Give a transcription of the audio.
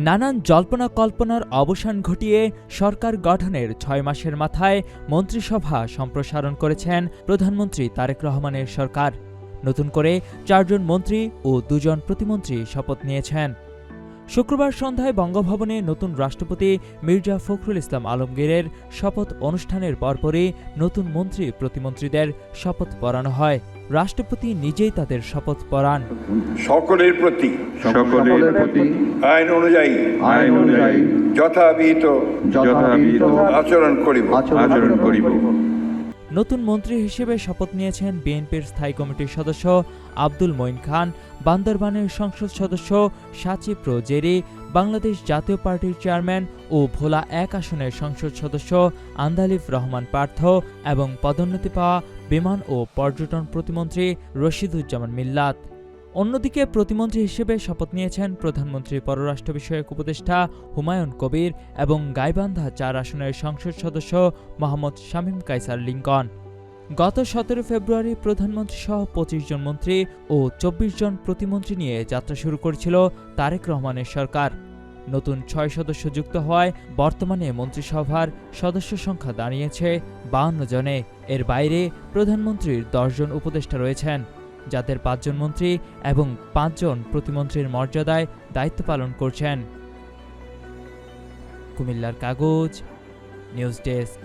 নানান জল্পনা কল্পনার অবসান ঘটিয়ে সরকার গঠনের ৬ মাসের মাথায় মন্ত্রিসভা সম্প্রসারণ করেছেন প্রধানমন্ত্রী তারেক রহমানের সরকার। নতুন করে ৪ জন মন্ত্রী ও ২ জন প্রতিমন্ত্রী শপথ নিয়েছেন। শুক্রবার সন্ধ্যায় বঙ্গভবনে নতুন রাষ্ট্রপতি মির্জা ফখরুল ইসলাম আলমগীরের শপথ অনুষ্ঠানের পরপরই নতুন মন্ত্রী প্রতিমন্ত্রীদের শপথ পড়ানো হয়। রাষ্ট্রপতি নিজেই তাদের শপথ পড়ান। সকলের প্রতি আইন অনুযায়ী যথাবিহিত আচরণ করিব। নতুন মন্ত্রী হিসেবে শপথ নিয়েছেন বিএনপির স্থায়ী কমিটির সদস্য আব্দুল মঈন খান, বান্দরবানের সংসদ সদস্য সাচিপ্র জেরি, বাংলাদেশ জাতীয় পার্টির চেয়ারম্যান ও ভোলা ১ আসনের সংসদ সদস্য আন্দালিফ রহমান পার্থ এবং পদোন্নতি পাওয়া বিমান ও পর্যটন প্রতিমন্ত্রী রশিদুজ্জামান মিল্লাত। অন্যদিকে প্রতিমন্ত্রী হিসেবে শপথ নিয়েছেন প্রধানমন্ত্রীর পররাষ্ট্র বিষয়ক উপদেষ্টা হুমায়ুন কবির এবং গাইবান্ধা ৪ আসনের সংসদ সদস্য মোহাম্মদ শামীম কায়সার লিংকন। গত ১৭ ফেব্রুয়ারি প্রধানমন্ত্রী সহ ২৫ জন মন্ত্রী ও ২৪ জন প্রতিমন্ত্রী নিয়ে যাত্রা শুরু করেছিল তারেক রহমানের সরকার। নতুন ৬ সদস্য যুক্ত হওয়ায় বর্তমানে মন্ত্রিসভার সদস্য সংখ্যা দাঁড়িয়েছে ৫২ জনে। এর বাইরে প্রধানমন্ত্রীর ১০ জন উপদেষ্টা রয়েছেন, যাদের ৫ জন মন্ত্রী এবং ৫ জন প্রতিমন্ত্রীর মর্যাদায় দায়িত্ব পালন করছেন। কুমিল্লার কাগজ, নিউজ ডেস্ক।